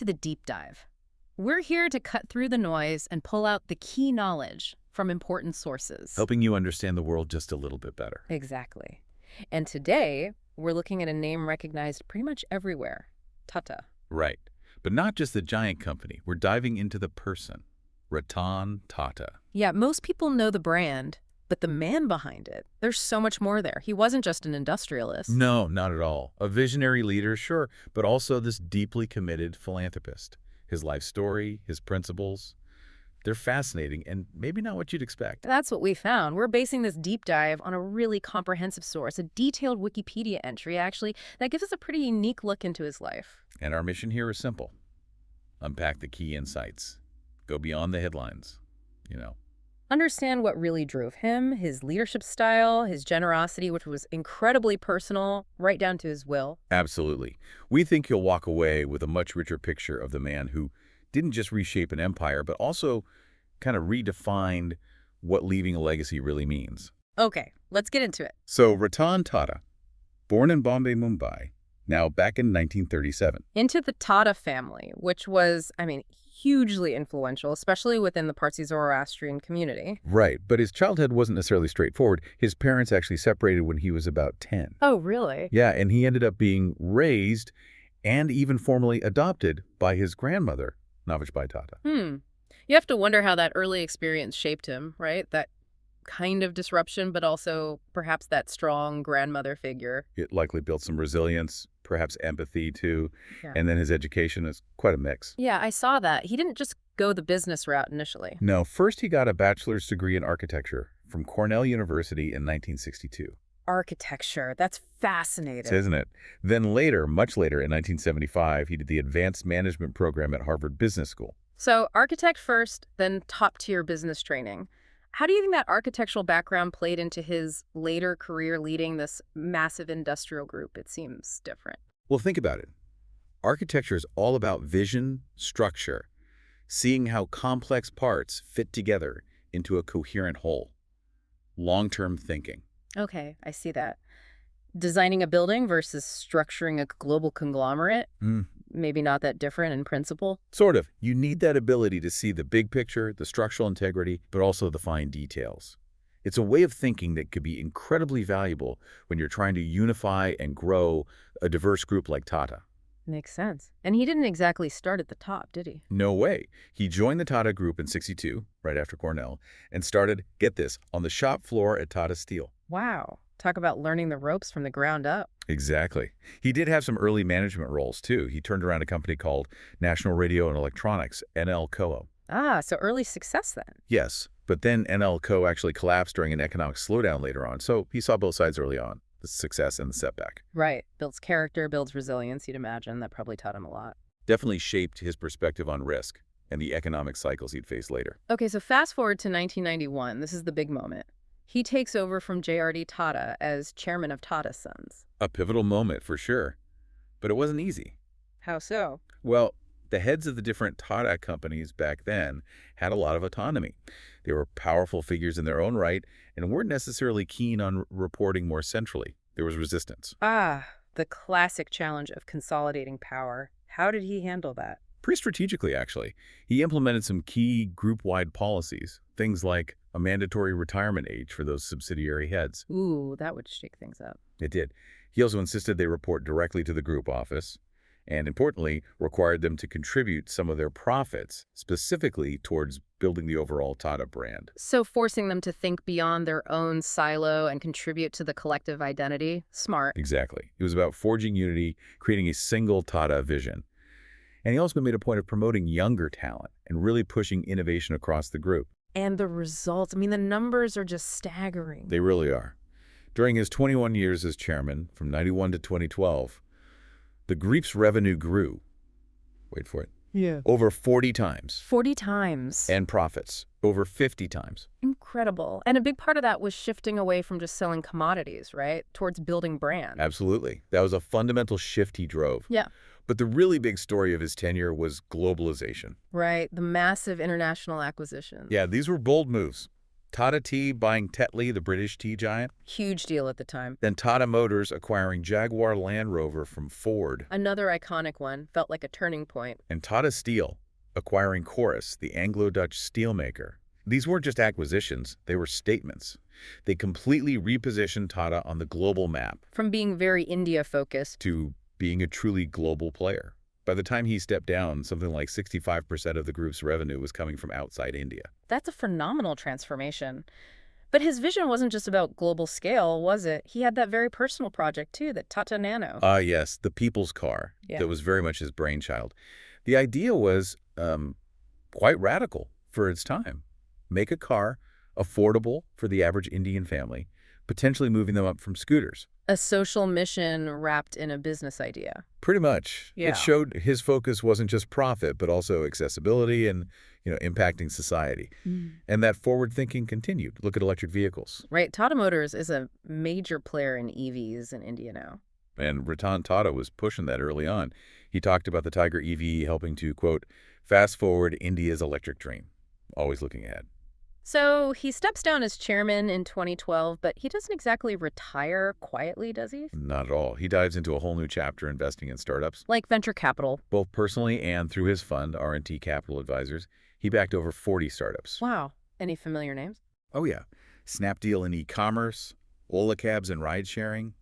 to the deep dive. We're here to cut through the noise and pull out the key knowledge from important sources. Helping you understand the world just a little bit better. Exactly. And today, we're looking at a name recognized pretty much everywhere, Tata. Right. But not just the giant company. We're diving into the person, Ratan Tata. Yeah, most people know the brand, but the man behind it, there's so much more there. He wasn't just an industrialist. No, not at all. A visionary leader, sure, but also this deeply committed philanthropist. His life story, his principles, they're fascinating and maybe not what you'd expect. That's what we found. We're basing this deep dive on a really comprehensive source, a detailed Wikipedia entry, actually, that gives us a pretty unique look into his life. And our mission here is simple. Unpack the key insights. Go beyond the headlines, Understand what really drove him, his leadership style, his generosity, which was incredibly personal, right down to his will. Absolutely. We think you'll walk away with a much richer picture of the man who didn't just reshape an empire, but also kind of redefined what leaving a legacy really means. Okay, let's get into it. So Ratan Tata, born in Bombay, Mumbai, now back in 1937. Into the Tata family, which was, hugely influential, especially within the Parsi Zoroastrian community. Right, but his childhood wasn't necessarily straightforward. His parents actually separated when he was about 10. Oh, really? Yeah, and he ended up being raised and even formally adopted by his grandmother, Navajbai Tata. You have to wonder how that early experience shaped him, right? That kind of disruption, but also perhaps that strong grandmother figure. It likely built some resilience, perhaps empathy too, Yeah. and then his education is quite a mix. Yeah, I saw that. He didn't just go the business route initially. No, first he got a bachelor's degree in architecture from Cornell University in 1962. Architecture, that's fascinating. Isn't it? Then later, much later in 1975, he did the advanced management program at Harvard Business School. So architect first, then top-tier business training. How do you think that architectural background played into his later career leading this massive industrial group? It seems different. Well, think about it. Architecture is all about vision, structure, seeing how complex parts fit together into a coherent whole. Long-term thinking. Okay, I see that. Designing a building versus structuring a global conglomerate, maybe not that different in principle. Sort of. You need that ability to see the big picture, the structural integrity, but also the fine details. It's a way of thinking that could be incredibly valuable when you're trying to unify and grow a diverse group like Tata. Makes sense. And he didn't exactly start at the top, did he? No way. He joined the Tata Group in '62, right after Cornell, and started, get this, on the shop floor at Tata Steel. Wow. Talk about learning the ropes from the ground up. Exactly. He did have some early management roles, too. He turned around a company called National Radio and Electronics, NLCO. Ah, so early success then. Yes, but then NLCO actually collapsed during an economic slowdown later on, so he saw both sides early on, the success and the setback. Right. Builds character, builds resilience, you'd imagine. That probably taught him a lot. Definitely shaped his perspective on risk and the economic cycles he'd face later. Okay, so fast forward to 1991. This is the big moment. He takes over from J.R.D. Tata as chairman of Tata Sons. A pivotal moment for sure, but it wasn't easy. How so? Well, the heads of the different Tata companies back then had a lot of autonomy. They were powerful figures in their own right and weren't necessarily keen on reporting more centrally. There was resistance. Ah, the classic challenge of consolidating power. How did he handle that? Pretty strategically, actually. He implemented some key group-wide policies, things like a mandatory retirement age for those subsidiary heads. Ooh, that would shake things up. It did. He also insisted they report directly to the group office, and importantly, required them to contribute some of their profits, specifically towards building the overall Tata brand. So forcing them to think beyond their own silo and contribute to the collective identity? Smart. Exactly. It was about forging unity, creating a single Tata vision. And he also made a point of promoting younger talent and really pushing innovation across the group. And the results, the numbers are just staggering. They really are. During his 21 years as chairman, from 91 to 2012, the group's revenue grew, wait for it, over 40 times. 40 times. And profits, over 50 times. Incredible. And a big part of that was shifting away from just selling commodities, right? Towards building brand. Absolutely. That was a fundamental shift he drove. Yeah. But the really big story of his tenure was globalization. Right. The massive international acquisitions. Yeah, these were bold moves. Tata Tea buying Tetley, the British tea giant. Huge deal at the time. Then Tata Motors acquiring Jaguar Land Rover from Ford. Another iconic one, felt like a turning point. And Tata Steel acquiring Corus, the Anglo-Dutch steelmaker. These weren't just acquisitions, they were statements. They completely repositioned Tata on the global map From being very India-focused. to being a truly global player. By the time he stepped down, something like 65% of the group's revenue was coming from outside India. That's a phenomenal transformation. But his vision wasn't just about global scale, was it? He had that very personal project, too, the Tata Nano. Ah, yes, the people's car. Yeah. That was very much his brainchild. The idea was quite radical for its time. Make a car affordable for the average Indian family, potentially moving them up from scooters. A social mission wrapped in a business idea. Pretty much. Yeah. It showed his focus wasn't just profit, but also accessibility and, impacting society. And that forward thinking continued. Look at electric vehicles. Right. Tata Motors is a major player in EVs in India now. And Ratan Tata was pushing that early on. He talked about the Tiger EV helping to, quote, fast forward India's electric dream. Always looking ahead. So he steps down as chairman in 2012, but he doesn't exactly retire quietly, does he? Not at all. He dives into a whole new chapter investing in startups. Like venture capital. Both personally and through his fund, R&T Capital Advisors, he backed over 40 startups. Wow. Any familiar names? Oh, yeah. Snapdeal in e-commerce, Ola Cabs in ride-sharing,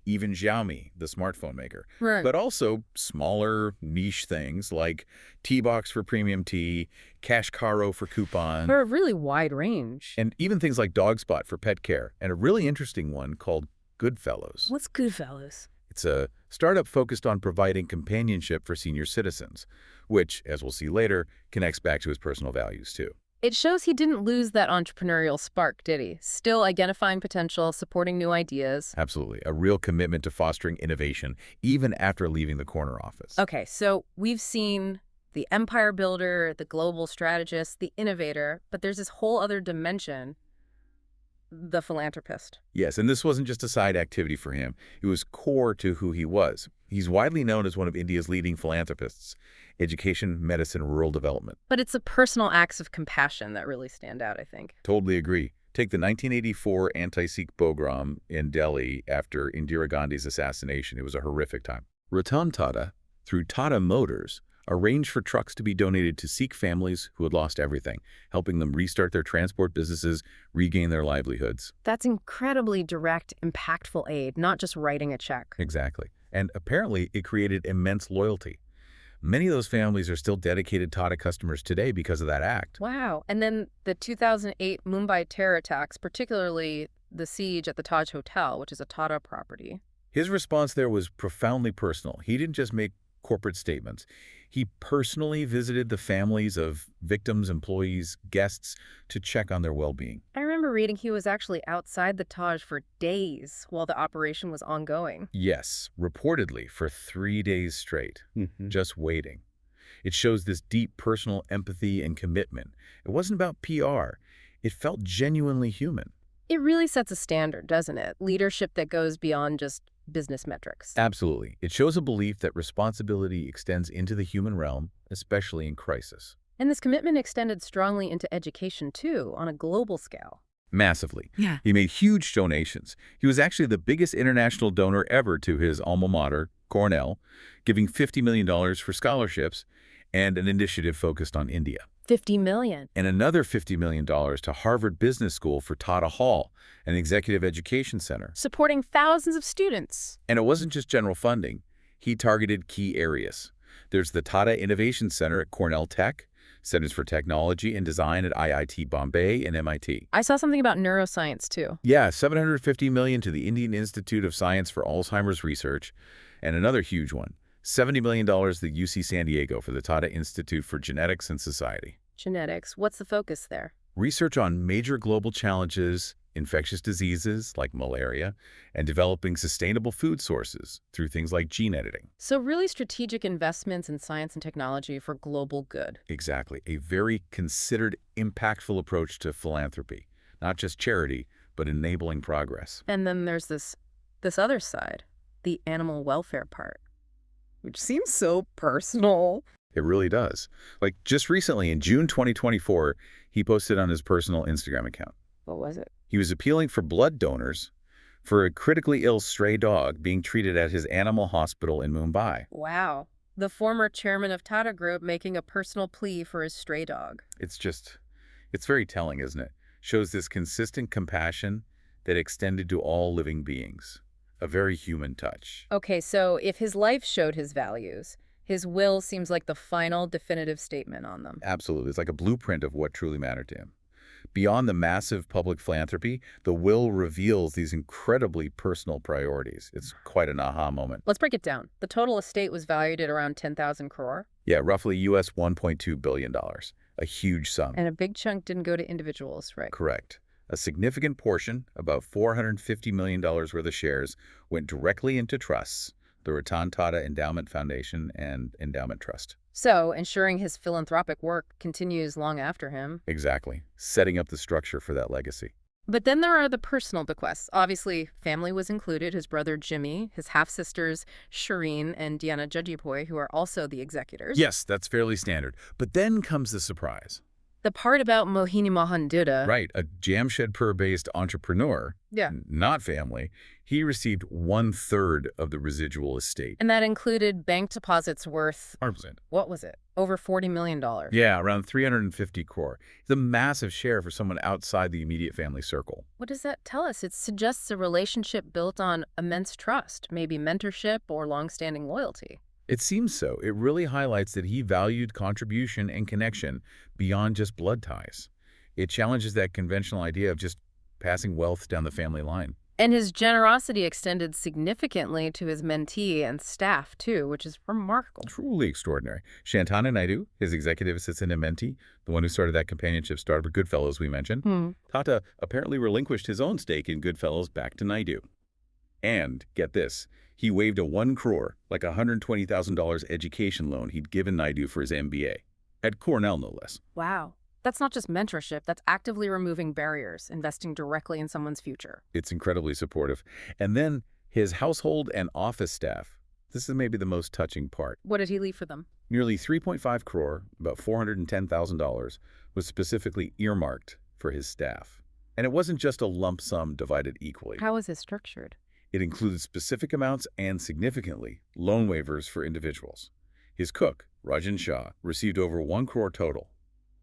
even Xiaomi, the smartphone maker. Right. But also smaller niche things like T-Box for premium tea, Cash Caro for coupon, For a really wide range. and even things like DogSpot for pet care, and a really interesting one called Goodfellows. What's Goodfellows? It's a startup focused on providing companionship for senior citizens, which, as we'll see later, connects back to his personal values too. It shows he didn't lose that entrepreneurial spark, did he? Still identifying potential, supporting new ideas. Absolutely. A real commitment to fostering innovation, even after leaving the corner office. Okay, so we've seen the empire builder, the global strategist, the innovator, but there's this whole other dimension, the philanthropist. Yes, and this wasn't just a side activity for him. It was core to who he was. He's widely known as one of India's leading philanthropists. Education, medicine, rural development. But it's the personal acts of compassion that really stand out, I think. Totally agree. Take the 1984 anti-Sikh pogrom in Delhi after Indira Gandhi's assassination. It was a horrific time. Ratan Tata, through Tata Motors, arranged for trucks to be donated to Sikh families who had lost everything, helping them restart their transport businesses, regain their livelihoods. That's incredibly direct, impactful aid, not just writing a check. Exactly. And apparently it created immense loyalty. Many of those families are still dedicated Tata customers today because of that act. Wow. And then the 2008 Mumbai terror attacks, particularly the siege at the Taj Hotel, which is a Tata property. His response there was profoundly personal. He didn't just make corporate statements. He personally visited the families of victims, employees, guests to check on their well-being. I remember reading he was actually outside the Taj for days while the operation was ongoing. Yes, reportedly for 3 days straight, just waiting. It shows this deep personal empathy and commitment. It wasn't about PR. It felt genuinely human. It really sets a standard, doesn't it? Leadership that goes beyond just business metrics. Absolutely. It shows a belief that responsibility extends into the human realm, especially in crisis. And this commitment extended strongly into education, too, on a global scale. Massively. Yeah. He made huge donations. He was actually the biggest international donor ever to his alma mater, Cornell, giving $50 million for scholarships and an initiative focused on India. $50 million. And another $50 million to Harvard Business School for Tata Hall, an executive education center. Supporting thousands of students. And it wasn't just general funding. He targeted key areas. There's the Tata Innovation Center at Cornell Tech, Centers for Technology and Design at IIT Bombay and MIT. I saw something about neuroscience, too. Yeah, $750 million to the Indian Institute of Science for Alzheimer's Research, and another huge one, $70 million to UC San Diego for the Tata Institute for Genetics and Society. Genetics. What's the focus there? Research on major global challenges, infectious diseases like malaria, and developing sustainable food sources through things like gene editing. So really strategic investments in science and technology for global good. Exactly. A very considered, impactful approach to philanthropy. Not just charity, but enabling progress. And then there's this other side, the animal welfare part, which seems so personal. It really does. Like just recently, in June 2024, he posted on his personal Instagram account, What was it? He was appealing for blood donors for a critically ill stray dog being treated at his animal hospital in Mumbai. Wow. The former chairman of Tata Group making a personal plea for his stray dog. It's very telling, isn't it? Shows this consistent compassion that extended to all living beings. A very human touch. Okay, so if his life showed his values, his will seems like the final definitive statement on them. Absolutely. It's like a blueprint of what truly mattered to him. Beyond the massive public philanthropy, the will reveals these incredibly personal priorities. It's quite an aha moment. Let's break it down. The total estate was valued at around 10,000 crore, Yeah, roughly US $1.2 billion. A huge sum. and a big chunk didn't go to individuals, right? Correct. A significant portion, about $450 million worth of shares, went directly into trusts, the Ratan Tata Endowment Foundation and Endowment Trust. So, ensuring his philanthropic work continues long after him. Exactly. Setting up the structure for that legacy. But then there are the personal bequests. Obviously, family was included, his brother Jimmy, his half-sisters Shireen and Diana Jajipoi, who are also the executors. Yes, that's fairly standard. But then comes the surprise. The part about Mohini Mohan Duda. Right, a Jamshedpur-based entrepreneur, Yeah. not family, he received 1/3 of the residual estate. And that included bank deposits worth, 100%. what was it? Over $40 million. Yeah, around 350 crore. It's a massive share for someone outside the immediate family circle. What does that tell us? It suggests a relationship built on immense trust, maybe mentorship or long-standing loyalty. It seems so. It really highlights that he valued contribution and connection beyond just blood ties. It challenges that conventional idea of just passing wealth down the family line. And his generosity extended significantly to his mentee and staff, too, which is remarkable. Truly extraordinary. Shantanu Naidu, his executive assistant and mentee, the one who started that companionship startup with Goodfellows we mentioned, Tata apparently relinquished his own stake in Goodfellows back to Naidu. And, get this, he waived a 1 crore, like $120,000 education loan he'd given Naidu for his MBA. At Cornell, no less. Wow. That's not just mentorship, that's actively removing barriers, investing directly in someone's future. It's incredibly supportive. And then his household and office staff. This is maybe the most touching part. What did he leave for them? Nearly 3.5 crore, about $410,000, was specifically earmarked for his staff. And it wasn't just a lump sum divided equally. How was it structured? It included specific amounts and, significantly, loan waivers for individuals. His cook, Rajan Shah, received over 1 crore total,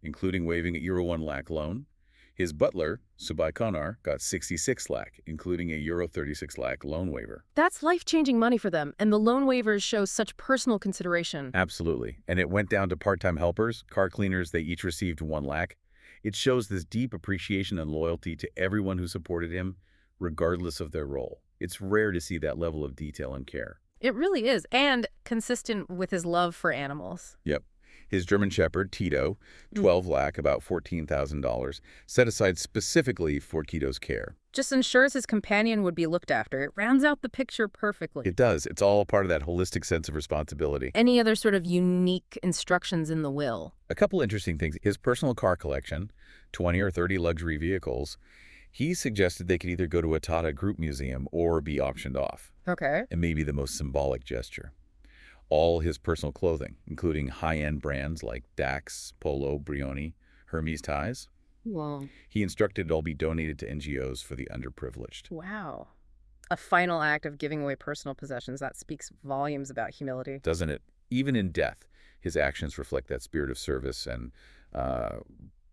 including waiving a Euro 1 lakh loan. His butler, Subai Konar, got 66 lakh, including a Euro 36 lakh loan waiver. That's life-changing money for them, and the loan waivers show such personal consideration. Absolutely. And it went down to part-time helpers, car cleaners, they each received 1 lakh. It shows this deep appreciation and loyalty to everyone who supported him, regardless of their role. It's rare to see that level of detail and care. It really is, and consistent with his love for animals. Yep. His German Shepherd, Tito, 12 lakh, about $14,000, set aside specifically for Tito's care. Just ensures his companion would be looked after. It rounds out the picture perfectly. It does. It's all part of that holistic sense of responsibility. Any other sort of unique instructions in the will? A couple interesting things. His personal car collection, 20 or 30 luxury vehicles, he suggested they could either go to a Tata Group museum or be auctioned off. Okay. And maybe the most symbolic gesture. All his personal clothing, including high-end brands like Dax, Polo, Brioni, Hermes ties. Wow. He instructed it all be donated to NGOs for the underprivileged. Wow. A final act of giving away personal possessions. That speaks volumes about humility. Doesn't it? Even in death, his actions reflect that spirit of service and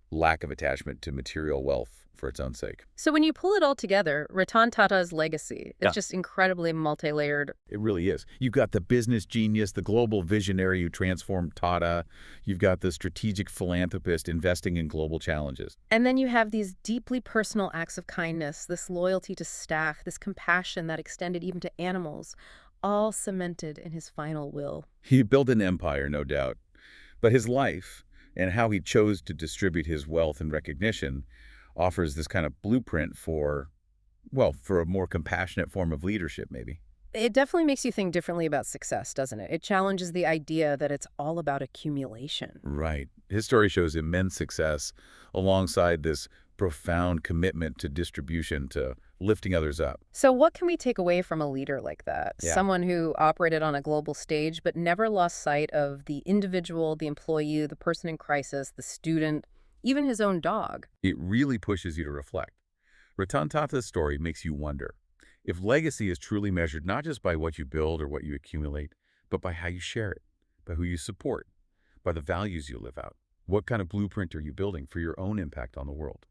lack of attachment to material wealth for its own sake. So when you pull it all together, Ratan Tata's legacy is just incredibly multi-layered. It really is. You've got the business genius, the global visionary who transformed Tata. You've got the strategic philanthropist investing in global challenges. And then you have these deeply personal acts of kindness, this loyalty to staff, this compassion that extended even to animals, all cemented in his final will. He built an empire, no doubt. But his life and how he chose to distribute his wealth and recognition offers this kind of blueprint for, well, for a more compassionate form of leadership, maybe. It definitely makes you think differently about success, doesn't it? It challenges the idea that it's all about accumulation. Right. His story shows immense success alongside this profound commitment to distribution, to lifting others up. So what can we take away from a leader like that? Yeah. Someone who operated on a global stage but never lost sight of the individual, the employee, the person in crisis, the student, even his own dog. It really pushes you to reflect. Ratan Tata's story makes you wonder if legacy is truly measured not just by what you build or what you accumulate, but by how you share it, by who you support, by the values you live out. What kind of blueprint are you building for your own impact on the world?